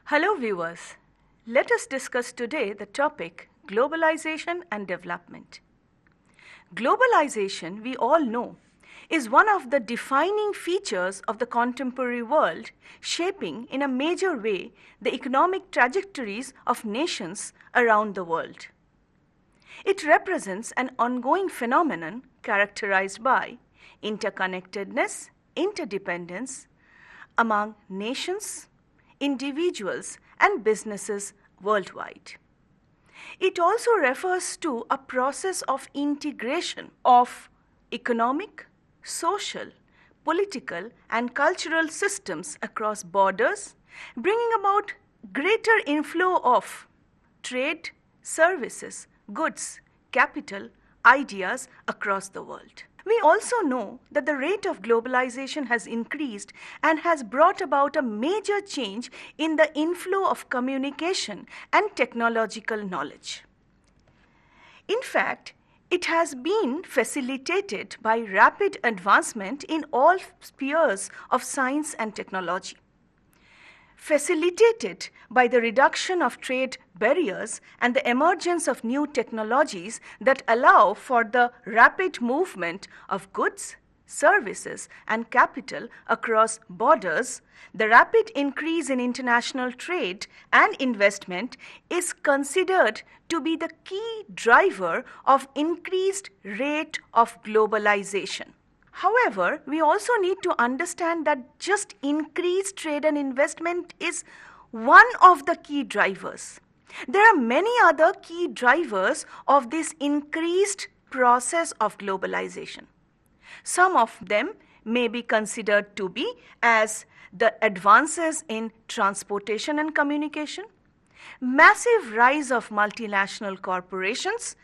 Hello, viewers. Let us discuss today the topic globalization and development. Globalization, we all know, is one of the defining features of the contemporary world, shaping in a major way the economic trajectories of nations around the world. It represents an ongoing phenomenon characterized by interconnectedness, interdependence among nations, individuals, and businesses worldwide. It also refers to a process of integration of economic, social, political, and cultural systems across borders, bringing about greater inflow of trade, services, goods, capital, ideas across the world. We also know that the rate of globalization has increased and has brought about a major change in the inflow of communication and technological knowledge. In fact, it has been facilitated by rapid advancement in all spheres of science and technology. Facilitated by the reduction of trade barriers and the emergence of new technologies that allow for the rapid movement of goods, services, and capital across borders, the rapid increase in international trade and investment is considered to be the key driver of increased rate of globalization. However, we also need to understand that just increased trade and investment is one of the key drivers. There are many other key drivers of this increased process of globalization. Some of them may be considered to be as the advances in transportation and communication, massive rise of multinational corporations,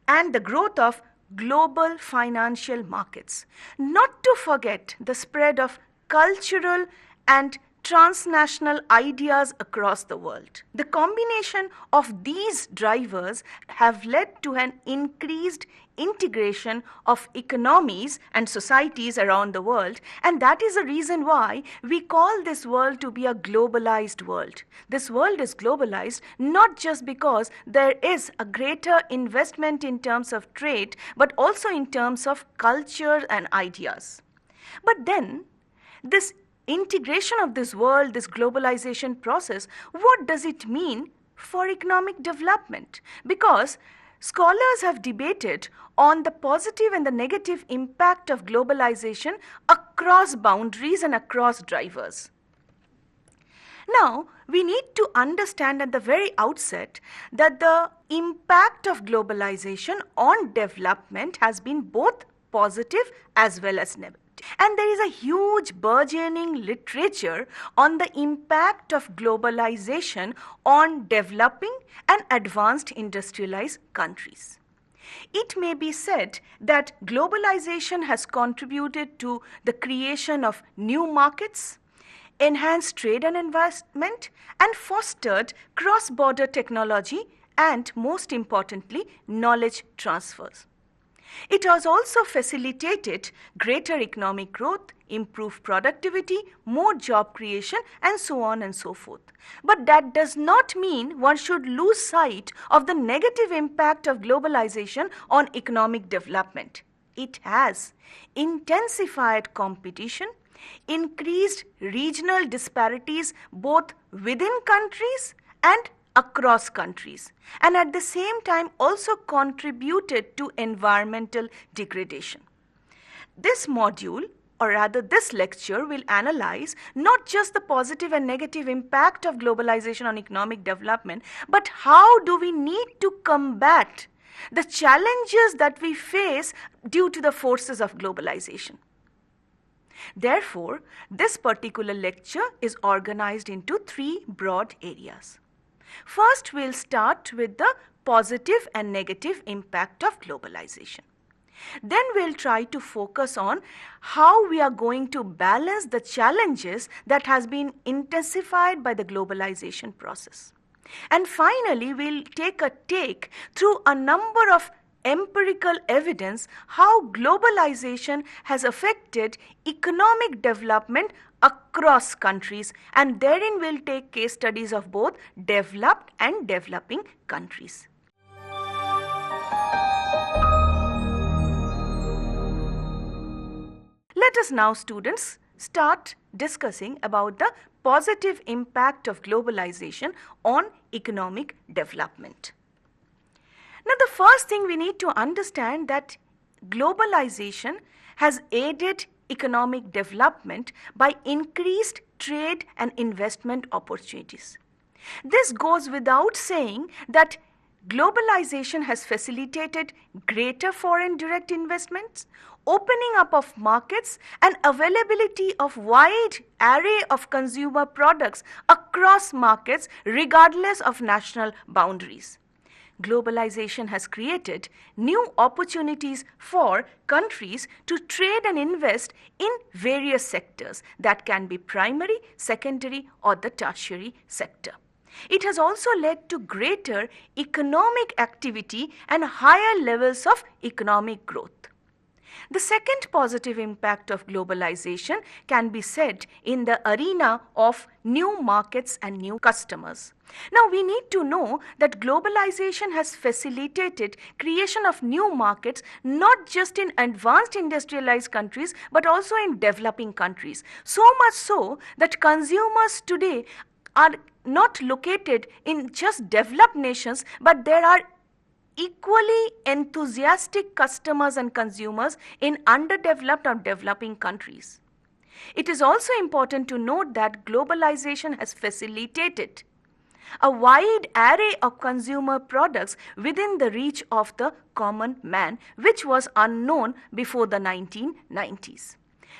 and the growth of global financial markets. Not to forget the spread of cultural and transnational ideas across the world. The combination of these drivers have led to an increased integration of economies and societies around the world, and that is the reason why we call this world to be a globalized world. This world is globalized not just because there is a greater investment in terms of trade, but also in terms of culture and ideas. But then, this integration of this world, this globalization process, what does it mean for economic development? Because scholars have debated on the positive and the negative impact of globalization across boundaries and across drivers. Now, we need to understand at the very outset that the impact of globalization on development has been both positive as well as negative. And there is a huge burgeoning literature on the impact of globalization on developing and advanced industrialized countries. It may be said that globalization has contributed to the creation of new markets, enhanced trade and investment, and fostered cross-border technology and, most importantly, knowledge transfers. It has also facilitated greater economic growth, improved productivity, more job creation, and so on and so forth. But that does not mean one should lose sight of the negative impact of globalization on economic development. It has intensified competition, increased regional disparities both within countries and across countries, and at the same time also contributed to environmental degradation. This module, or rather this lecture, will analyze not just the positive and negative impact of globalization on economic development, but how do we need to combat the challenges that we face due to the forces of globalization. Therefore, this particular lecture is organized into three broad areas. First, we'll start with the positive and negative impact of globalization. Then we'll try to focus on how we are going to balance the challenges that has been intensified by the globalization process. And finally, we'll take a take through a number of empirical evidence how globalization has affected economic development across countries, and therein we'll take case studies of both developed and developing countries. Let us now, students, start discussing about the positive impact of globalization on economic development. Now, the first thing we need to understand that globalization has aided economic development by increased trade and investment opportunities. This goes without saying that globalization has facilitated greater foreign direct investments, opening up of markets, and availability of wide array of consumer products across markets regardless of national boundaries. Globalization has created new opportunities for countries to trade and invest in various sectors that can be primary, secondary, or the tertiary sector. It has also led to greater economic activity and higher levels of economic growth. The second positive impact of globalization can be said in the arena of new markets and new customers. Now, we need to know that globalization has facilitated creation of new markets not just in advanced industrialized countries but also in developing countries. So much so that consumers today are not located in just developed nations, but there are equally enthusiastic customers and consumers in underdeveloped or developing countries. It is also important to note that globalization has facilitated a wide array of consumer products within the reach of the common man, which was unknown before the 1990s.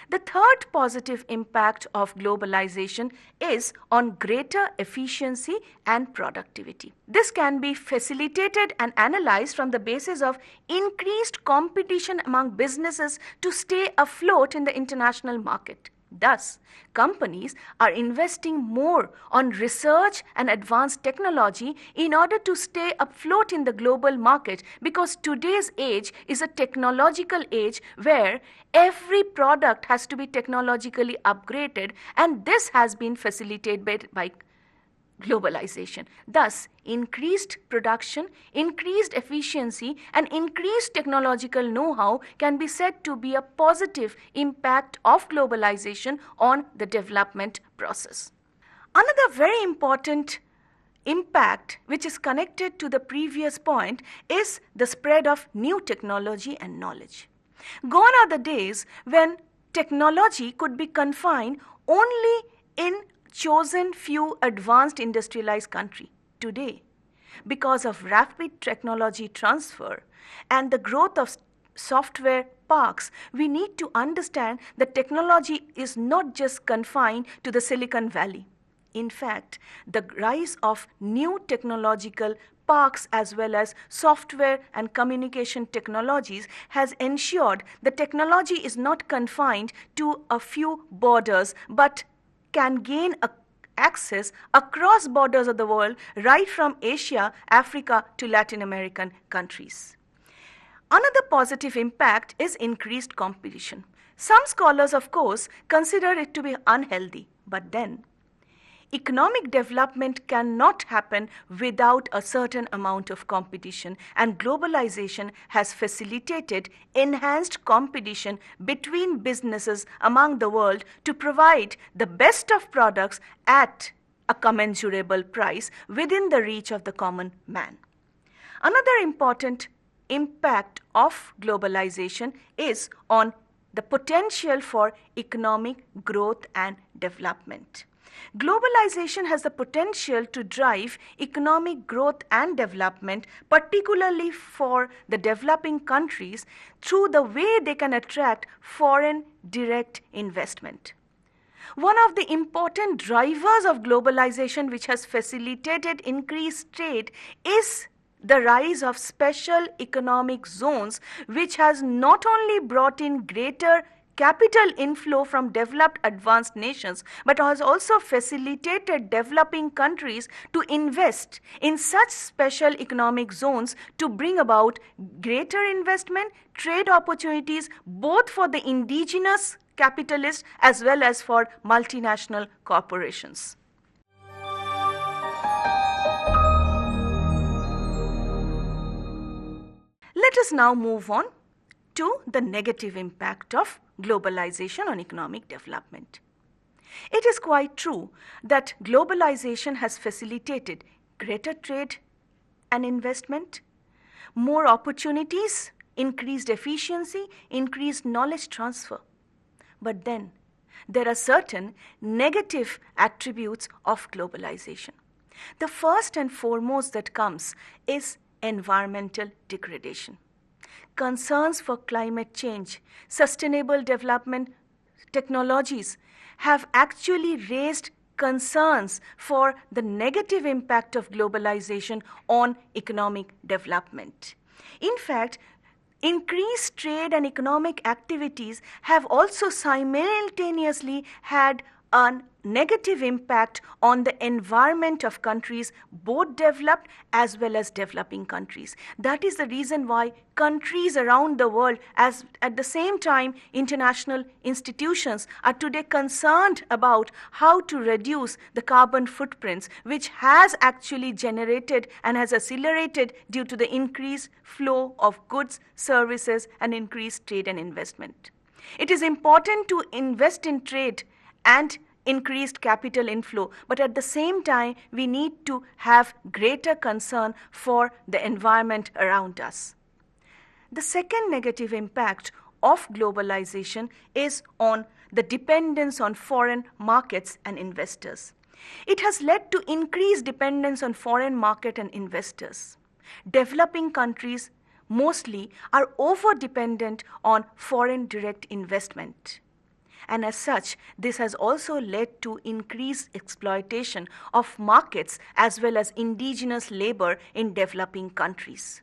The third positive impact of globalization is on greater efficiency and productivity. This can be facilitated and analyzed from the basis of increased competition among businesses to stay afloat in the international market. Thus, companies are investing more on research and advanced technology in order to stay afloat in the global market, because today's age is a technological age where every product has to be technologically upgraded, and this has been facilitated by globalization. Thus, increased production, increased efficiency, and increased technological know-how can be said to be a positive impact of globalization on the development process. Another very important impact which is connected to the previous point is the spread of new technology and knowledge. Gone are the days when technology could be confined only in chosen few advanced industrialized countries. Today, because of rapid technology transfer and the growth of software parks, we need to understand that technology is not just confined to the Silicon Valley. In fact, the rise of new technological parks as well as software and communication technologies has ensured that technology is not confined to a few borders but can gain access across borders of the world, right from Asia, Africa to Latin American countries. Another positive impact is increased competition. Some scholars, of course, consider it to be unhealthy, but then economic development cannot happen without a certain amount of competition, and globalization has facilitated enhanced competition between businesses among the world to provide the best of products at a commensurable price within the reach of the common man. Another important impact of globalization is on the potential for economic growth and development. Globalization has the potential to drive economic growth and development, particularly for the developing countries, through the way they can attract foreign direct investment. One of the important drivers of globalization which has facilitated increased trade is the rise of special economic zones, which has not only brought in greater capital inflow from developed advanced nations, but has also facilitated developing countries to invest in such special economic zones to bring about greater investment, trade opportunities, both for the indigenous capitalists as well as for multinational corporations. Let us now move on to the negative impact of globalization on economic development. It is quite true that globalization has facilitated greater trade and investment, more opportunities, increased efficiency, increased knowledge transfer. But then there are certain negative attributes of globalization. The first and foremost that comes is environmental degradation. Concerns for climate change, sustainable development technologies have actually raised concerns for the negative impact of globalization on economic development. In fact, increased trade and economic activities have also simultaneously had a negative impact on the environment of countries, both developed as well as developing countries. That is the reason why countries around the world, as at the same time international institutions, are today concerned about how to reduce the carbon footprints, which has actually generated and has accelerated due to the increased flow of goods, services, and increased trade and investment. It is important to invest in trade and increased capital inflow, but at the same time, we need to have greater concern for the environment around us. The second negative impact of globalization is on the dependence on foreign markets and investors. It has led to increased dependence on foreign market and investors. Developing countries mostly are over-dependent on foreign direct investment. And as such, this has also led to increased exploitation of markets as well as indigenous labor in developing countries.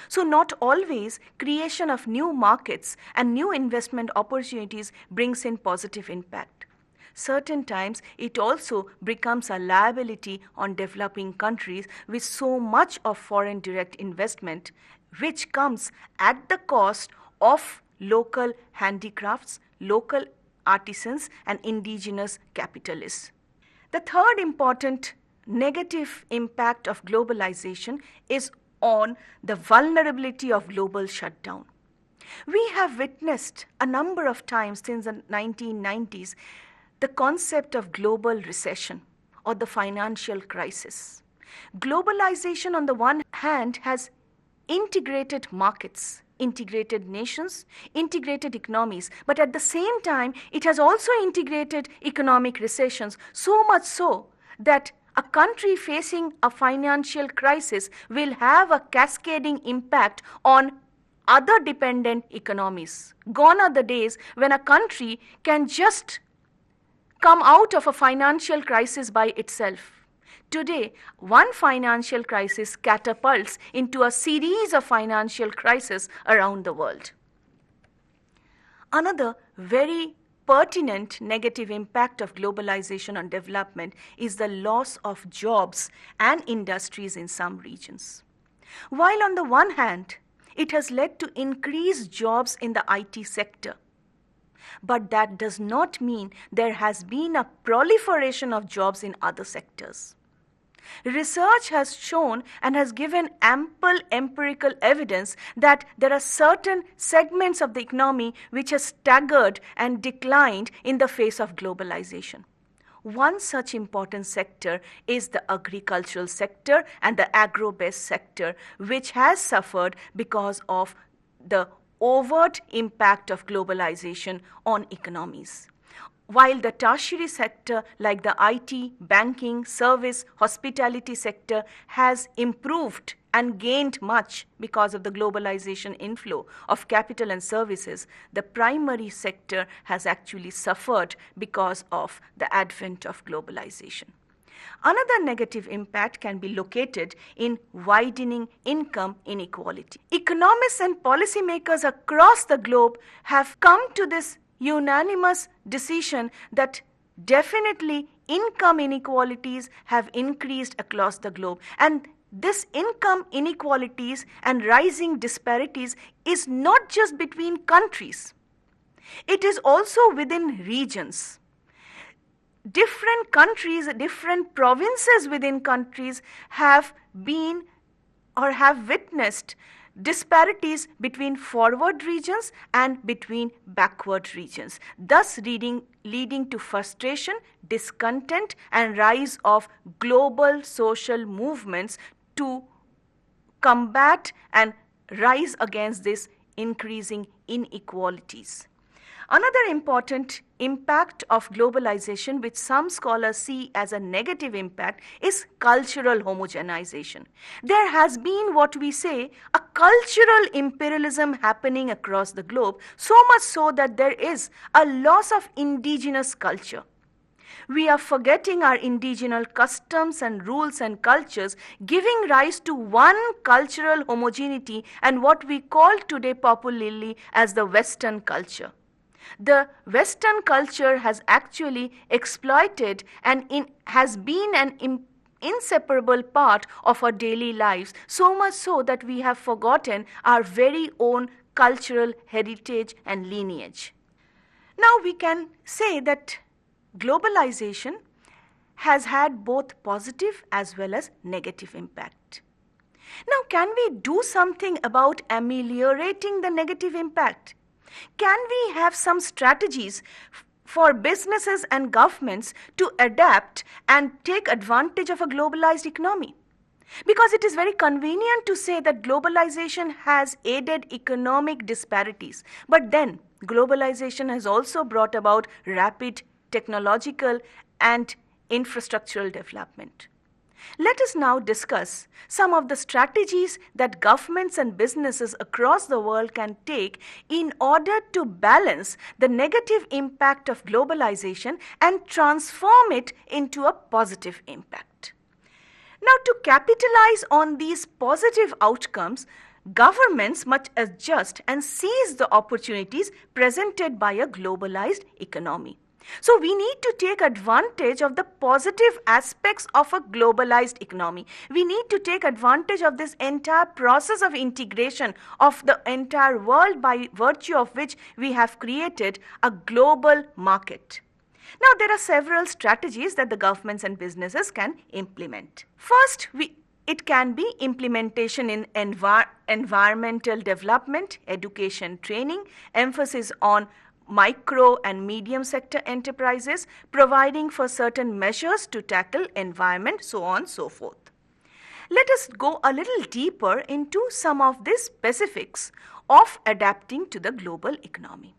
So not always creation of new markets and new investment opportunities brings in positive impact. Certain times it also becomes a liability on developing countries with so much of foreign direct investment, which comes at the cost of local handicrafts, local artisans, and indigenous capitalists. The third important negative impact of globalization is on the vulnerability of global shutdown. We have witnessed a number of times since the 1990s the concept of global recession or the financial crisis. Globalization, on the one hand, has integrated markets, integrated nations, integrated economies, but at the same time, it has also integrated economic recessions, so much so that a country facing a financial crisis will have a cascading impact on other dependent economies. Gone are the days when a country can just come out of a financial crisis by itself. Today, one financial crisis catapults into a series of financial crises around the world. Another very pertinent negative impact of globalization on development is the loss of jobs and industries in some regions. While on the one hand, it has led to increased jobs in the IT sector, but that does not mean there has been a proliferation of jobs in other sectors. Research has shown and has given ample empirical evidence that there are certain segments of the economy which have staggered and declined in the face of globalization. One such important sector is the agricultural sector and the agro-based sector, which has suffered because of the overt impact of globalization on economies. While the tertiary sector like the IT, banking, service, hospitality sector has improved and gained much because of the globalization inflow of capital and services, the primary sector has actually suffered because of the advent of globalization. Another negative impact can be located in widening income inequality. Economists and policymakers across the globe have come to this unanimous decision that definitely income inequalities have increased across the globe, and this income inequalities and rising disparities is not just between countries. It is also within regions. Different countries, different provinces within countries have been or have witnessed disparities between forward regions and between backward regions, thus leading to frustration, discontent, and rise of global social movements to combat and rise against these increasing inequalities. Another important impact of globalization, which some scholars see as a negative impact, is cultural homogenization. There has been what we say a cultural imperialism happening across the globe, so much so that there is a loss of indigenous culture. We are forgetting our indigenous customs and rules and cultures, giving rise to one cultural homogeneity and what we call today popularly as the Western culture. The Western culture has actually exploited and has been an inseparable part of our daily lives, so much so that we have forgotten our very own cultural heritage and lineage. Now we can say that globalization has had both positive as well as negative impact. Now, can we do something about ameliorating the negative impact? Can we have some strategies for businesses and governments to adapt and take advantage of a globalized economy? Because it is very convenient to say that globalization has aided economic disparities, but then globalization has also brought about rapid technological and infrastructural development. Let us now discuss some of the strategies that governments and businesses across the world can take in order to balance the negative impact of globalization and transform it into a positive impact. Now, to capitalize on these positive outcomes, governments must adjust and seize the opportunities presented by a globalized economy. So we need to take advantage of the positive aspects of a globalized economy. We need to take advantage of this entire process of integration of the entire world, by virtue of which we have created a global market. Now, there are several strategies that the governments and businesses can implement. First, it can be implementation in environmental development, education, training, emphasis on micro and medium sector enterprises, providing for certain measures to tackle environment, so on and so forth. Let us go a little deeper into some of the specifics of adapting to the global economy.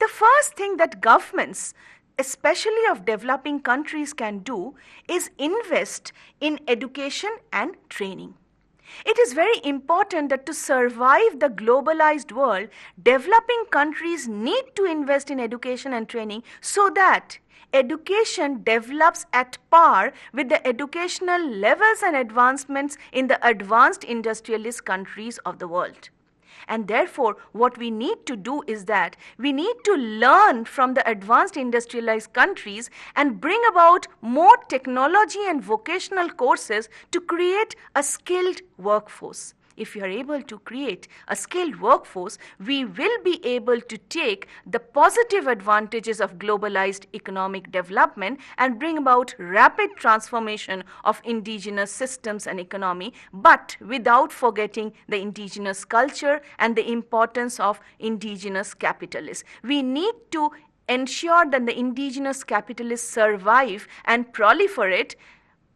The first thing that governments, especially of developing countries, can do is invest in education and training. It is very important that to survive the globalized world, developing countries need to invest in education and training so that education develops at par with the educational levels and advancements in the advanced industrialist countries of the world. And therefore, what we need to do is that we need to learn from the advanced industrialized countries and bring about more technology and vocational courses to create a skilled workforce. If we are able to create a skilled workforce, we will be able to take the positive advantages of globalized economic development and bring about rapid transformation of indigenous systems and economy, but without forgetting the indigenous culture and the importance of indigenous capitalists. We need to ensure that the indigenous capitalists survive and proliferate,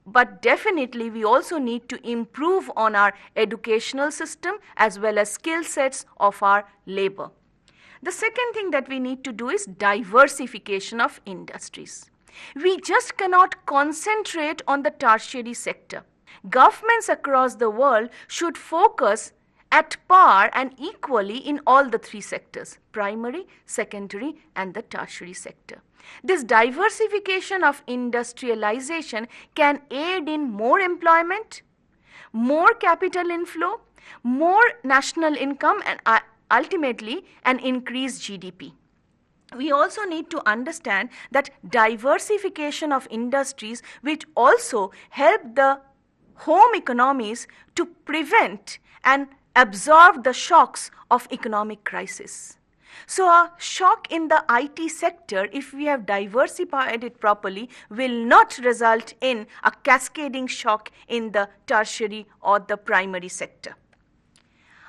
but definitely we also need to improve on our educational system as well as skill sets of our labor. The second thing that we need to do is diversification of industries. We just cannot concentrate on the tertiary sector. Governments across the world should focus at par and equally in all the three sectors: primary, secondary, and the tertiary sector. This diversification of industrialization can aid in more employment, more capital inflow, more national income, and ultimately an increased GDP. We also need to understand that diversification of industries will also help the home economies to prevent and absorb the shocks of economic crisis. So a shock in the IT sector, if we have diversified it properly, will not result in a cascading shock in the tertiary or the primary sector.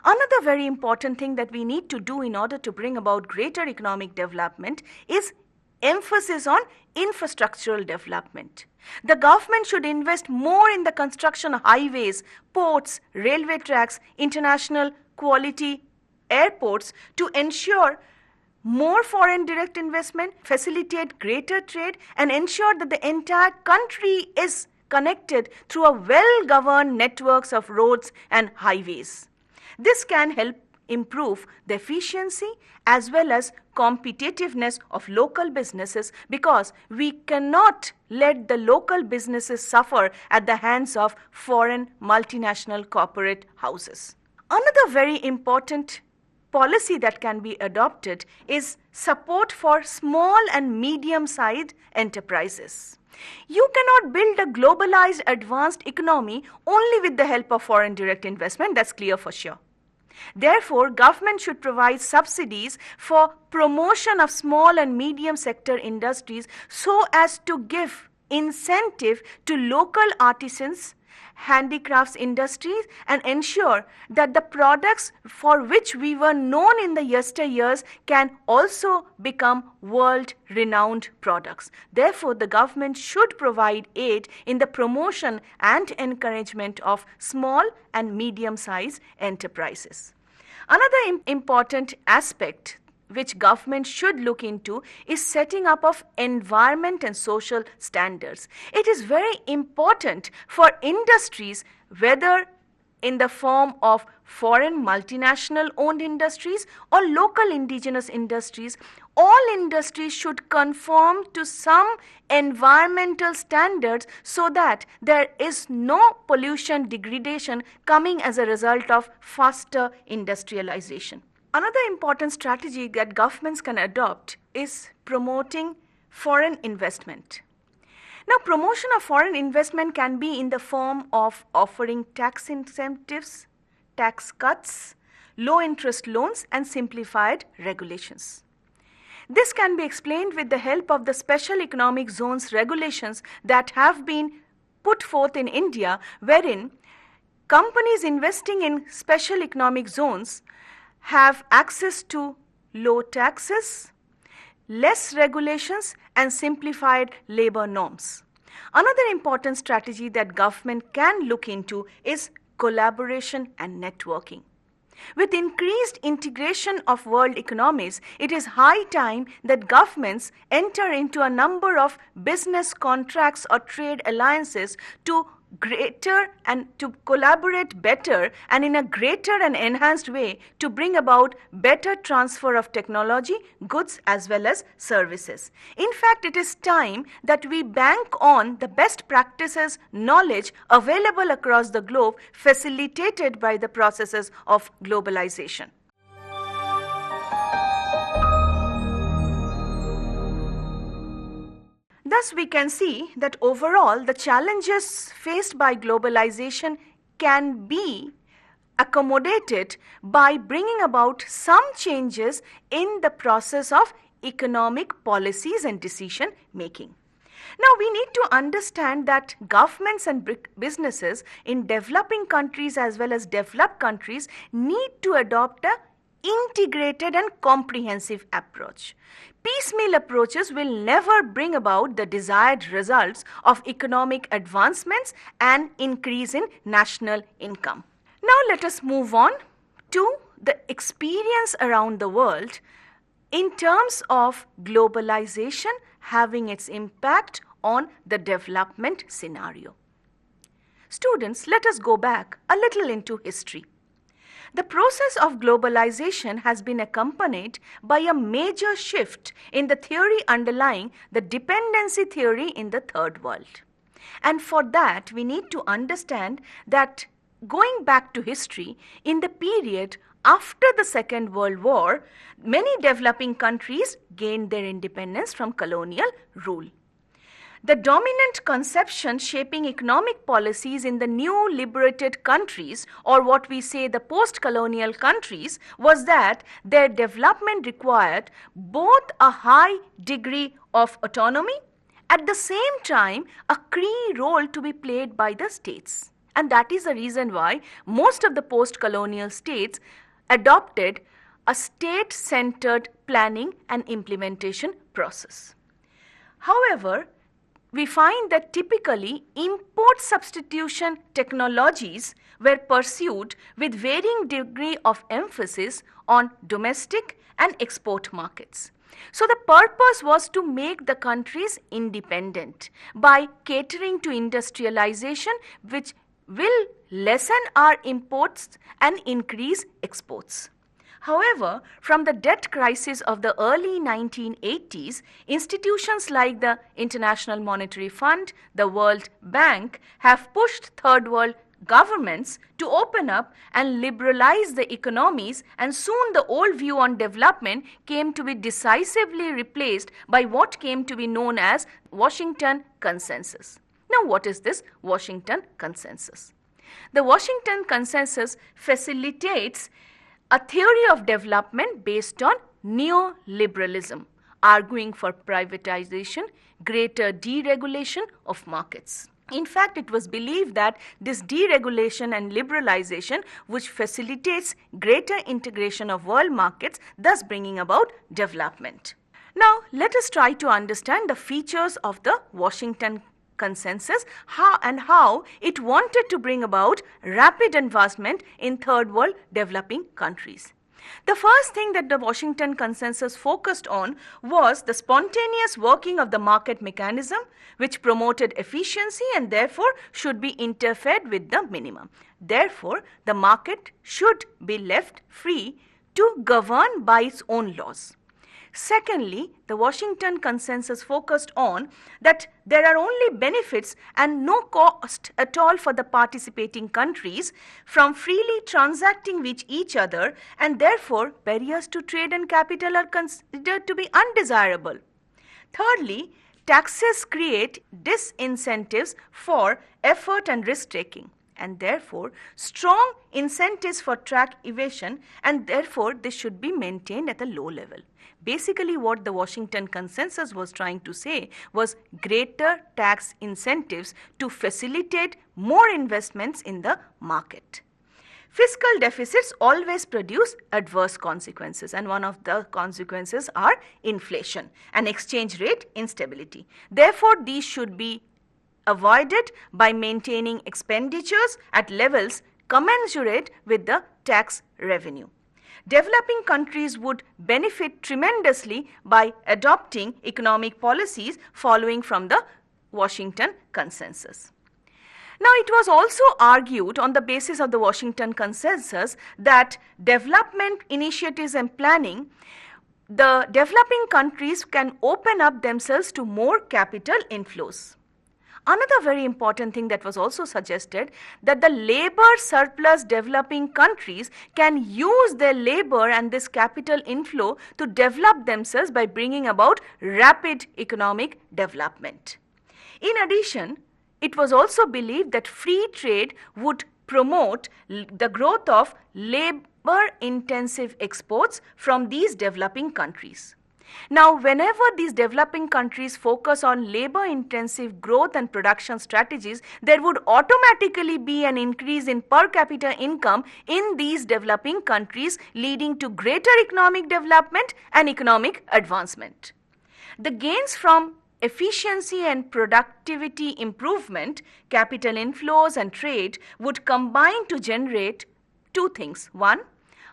Another very important thing that we need to do in order to bring about greater economic development is emphasis on infrastructural development. The government should invest more in the construction of highways, ports, railway tracks, international quality airports to ensure more foreign direct investment, facilitate greater trade, and ensure that the entire country is connected through a well-governed networks of roads and highways. This can help improve the efficiency as well as competitiveness of local businesses, because we cannot let the local businesses suffer at the hands of foreign multinational corporate houses. Another very important policy that can be adopted is support for small and medium-sized enterprises. You cannot build a globalized advanced economy only with the help of foreign direct investment, that's clear for sure. Therefore, government should provide subsidies for promotion of small and medium sector industries so as to give incentive to local artisans, handicrafts industries, and ensure that the products for which we were known in the yesteryears can also become world-renowned products. Therefore, the government should provide aid in the promotion and encouragement of small and medium-sized enterprises. Another important aspect which government should look into is setting up of environment and social standards. It is very important for industries, whether in the form of foreign multinational owned industries or local indigenous industries, all industries should conform to some environmental standards so that there is no pollution degradation coming as a result of faster industrialization. Another important strategy that governments can adopt is promoting foreign investment. Now, promotion of foreign investment can be in the form of offering tax incentives, tax cuts, low interest loans, and simplified regulations. This can be explained with the help of the special economic zones regulations that have been put forth in India, wherein companies investing in special economic zones have access to low taxes, less regulations, and simplified labor norms. Another important strategy that government can look into is collaboration and networking. With increased integration of world economies, it is high time that governments enter into a number of business contracts or trade alliances to greater and to collaborate better and in a greater and enhanced way to bring about better transfer of technology, goods as well as services. In fact, it is time that we bank on the best practices knowledge available across the globe, facilitated by the processes of globalization. Thus, we can see that overall the challenges faced by globalization can be accommodated by bringing about some changes in the process of economic policies and decision making. Now, we need to understand that governments and businesses in developing countries as well as developed countries need to adopt a integrated and comprehensive approach. Piecemeal approaches will never bring about the desired results of economic advancements and increase in national income. Now let us move on to the experience around the world in terms of globalization having its impact on the development scenario. Students, let us go back a little into history. The process of globalization has been accompanied by a major shift in the theory underlying the dependency theory in the third world. And for that, we need to understand that going back to history, in the period after the Second World War, many developing countries gained their independence from colonial rule. The dominant conception shaping economic policies in the new liberated countries, or what we say the post-colonial countries, was that their development required both a high degree of autonomy, at the same time a key role to be played by the states. And that is the reason why most of the post-colonial states adopted a state-centered planning and implementation process. However, we find that typically import substitution technologies were pursued with varying degree of emphasis on domestic and export markets. So the purpose was to make the countries independent by catering to industrialization, which will lessen our imports and increase exports. However, from the debt crisis of the early 1980s, institutions like the International Monetary Fund, the World Bank have pushed third world governments to open up and liberalize the economies, and soon the old view on development came to be decisively replaced by what came to be known as Washington Consensus. Now, what is this Washington Consensus? The Washington Consensus facilitates a theory of development based on neoliberalism, arguing for privatization, greater deregulation of markets. In fact, it was believed that this deregulation and liberalization, which facilitates greater integration of world markets, thus bringing about development. Now, let us try to understand the features of the Washington Consensus, how it wanted to bring about rapid advancement in third world developing countries. The first thing that the Washington Consensus focused on was the spontaneous working of the market mechanism, which promoted efficiency and therefore should be interfered with the minimum. Therefore, the market should be left free to govern by its own laws. Secondly, the Washington Consensus focused on that there are only benefits and no cost at all for the participating countries from freely transacting with each other, and therefore barriers to trade and capital are considered to be undesirable. Thirdly, taxes create disincentives for effort and risk taking, and therefore strong incentives for tax evasion, and therefore this should be maintained at a low level. Basically, what the Washington Consensus was trying to say was greater tax incentives to facilitate more investments in the market. Fiscal deficits always produce adverse consequences, and one of the consequences are inflation and exchange rate instability. Therefore, these should be avoided by maintaining expenditures at levels commensurate with the tax revenue. Developing countries would benefit tremendously by adopting economic policies following from the Washington Consensus. Now, it was also argued on the basis of the Washington Consensus that development initiatives and planning, the developing countries can open up themselves to more capital inflows. Another very important thing that was also suggested, that the labor surplus developing countries can use their labor and this capital inflow to develop themselves by bringing about rapid economic development. In addition, it was also believed that free trade would promote the growth of labor-intensive exports from these developing countries. Now, whenever these developing countries focus on labor-intensive growth and production strategies, there would automatically be an increase in per capita income in these developing countries, leading to greater economic development and economic advancement. The gains from efficiency and productivity improvement, capital inflows and trade would combine to generate two things. One,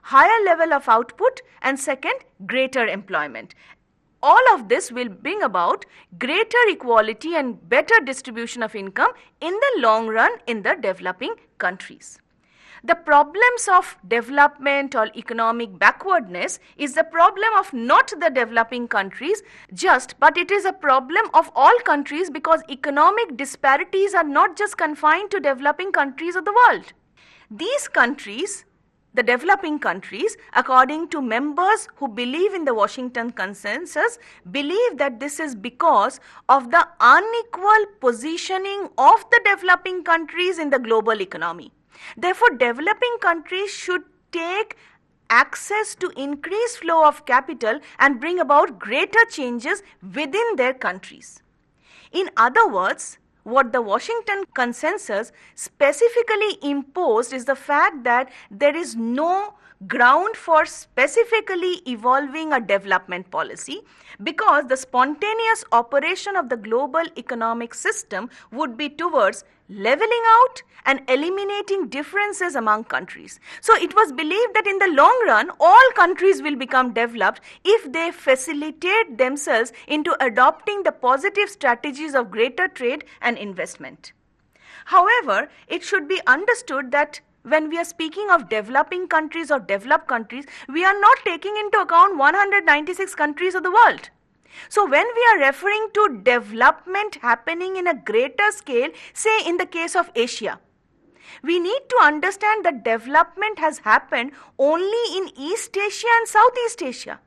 higher level of output, and second, greater employment. All of this will bring about greater equality and better distribution of income in the long run in the developing countries. The problems of development or economic backwardness is the problem of not the developing countries just, but it is a problem of all countries, because economic disparities are not just confined to developing countries of the world. These countries the developing countries, according to members who believe in the Washington Consensus, believe that this is because of the unequal positioning of the developing countries in the global economy. Therefore, developing countries should take access to increased flow of capital and bring about greater changes within their countries. In other words, what the Washington Consensus specifically imposed is the fact that there is no ground for specifically evolving a development policy, because the spontaneous operation of the global economic system would be towards leveling out and eliminating differences among countries. So it was believed that in the long run, all countries will become developed if they facilitate themselves into adopting the positive strategies of greater trade and investment. However, it should be understood that when we are speaking of developing countries or developed countries, we are not taking into account 196 countries of the world. So when we are referring to development happening in a greater scale, say in the case of Asia, we need to understand that development has happened only in East Asia and Southeast Asia.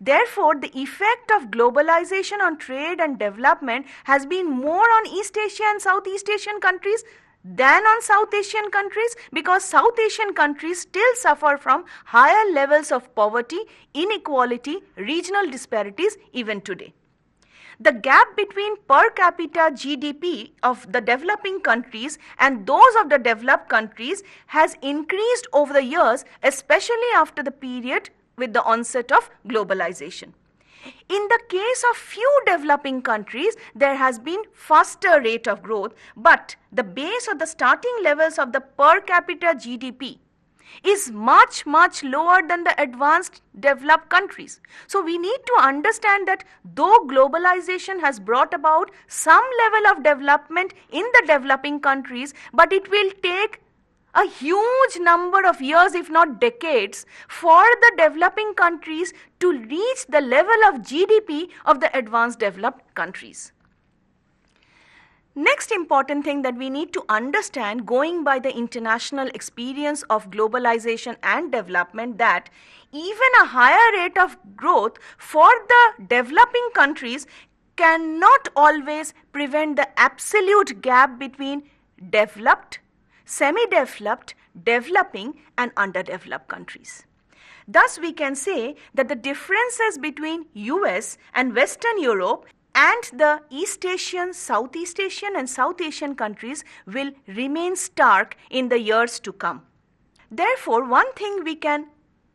Therefore, the effect of globalization on trade and development has been more on East Asia and Southeast Asian countries than on South Asian countries, because South Asian countries still suffer from higher levels of poverty, inequality, regional disparities even today. The gap between per capita GDP of the developing countries and those of the developed countries has increased over the years, especially after the period with the onset of globalization. In the case of few developing countries, there has been faster rate of growth, but the base or the starting levels of the per capita GDP is much lower than the advanced developed countries. So we need to understand that though globalization has brought about some level of development in the developing countries, but it will take a huge number of years, if not decades, for the developing countries to reach the level of GDP of the advanced developed countries. Next important thing that we need to understand, going by the international experience of globalization and development, that even a higher rate of growth for the developing countries cannot always prevent the absolute gap between developed, semi-developed, developing and underdeveloped countries. Thus, we can say that the differences between US and Western Europe and the East Asian, Southeast Asian and South Asian countries will remain stark in the years to come. Therefore, one thing we can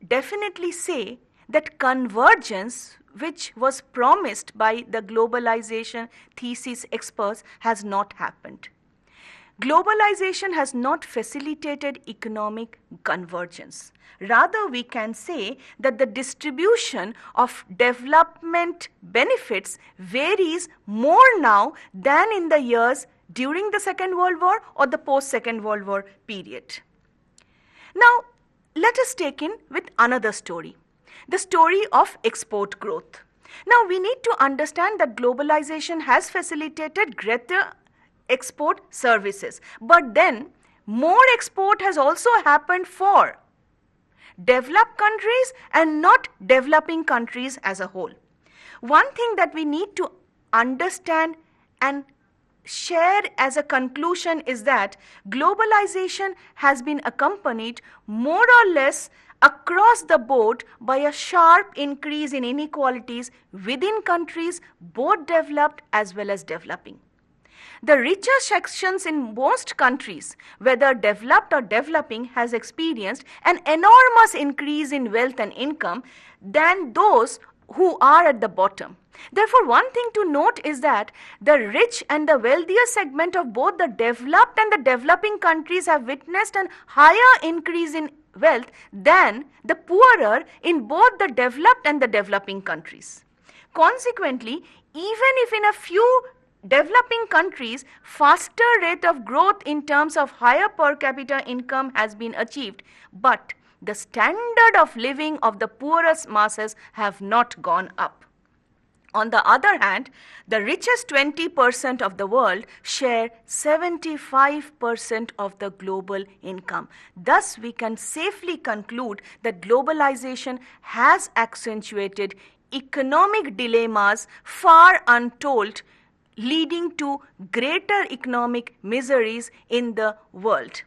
definitely say, that convergence, which was promised by the globalization thesis experts, has not happened. Globalization has not facilitated economic convergence. Rather, we can say that the distribution of development benefits varies more now than in the years during the Second World War or the post-Second World War period. Now, let us take in with another story, the story of export growth. Now, we need to understand that globalization has facilitated greater export services, but then more export has also happened for developed countries and not developing countries as a whole. One thing that we need to understand and share as a conclusion is that globalization has been accompanied more or less across the board by a sharp increase in inequalities within countries, both developed as well as developing. The richer sections in most countries, whether developed or developing, has experienced an enormous increase in wealth and income than those who are at the bottom. Therefore, one thing to note is that the rich and the wealthier segment of both the developed and the developing countries have witnessed a higher increase in wealth than the poorer in both the developed and the developing countries. Consequently, even if in a few developing countries, faster rate of growth in terms of higher per capita income has been achieved, but the standard of living of the poorest masses have not gone up. On the other hand, the richest 20% of the world share 75% of the global income. Thus, we can safely conclude that globalization has accentuated economic dilemmas far untold, leading to greater economic miseries in the world.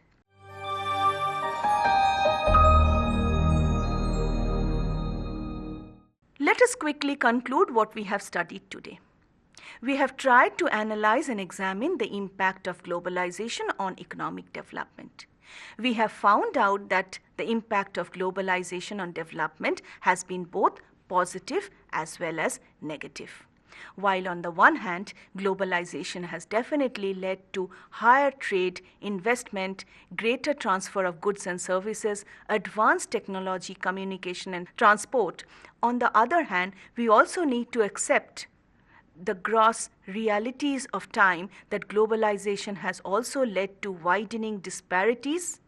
Let us quickly conclude what we have studied today. We have tried to analyze and examine the impact of globalization on economic development. We have found out that the impact of globalization on development has been both positive as well as negative. While on the one hand, globalization has definitely led to higher trade, investment, greater transfer of goods and services, advanced technology, communication and transport, on the other hand, we also need to accept the gross realities of time that globalization has also led to widening disparities,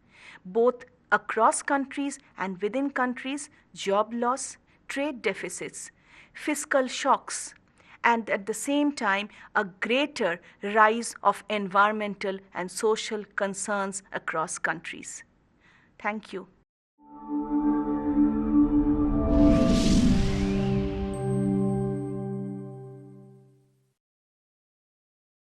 both across countries and within countries, job loss, trade deficits, fiscal shocks, and at the same time, a greater rise of environmental and social concerns across countries. Thank you.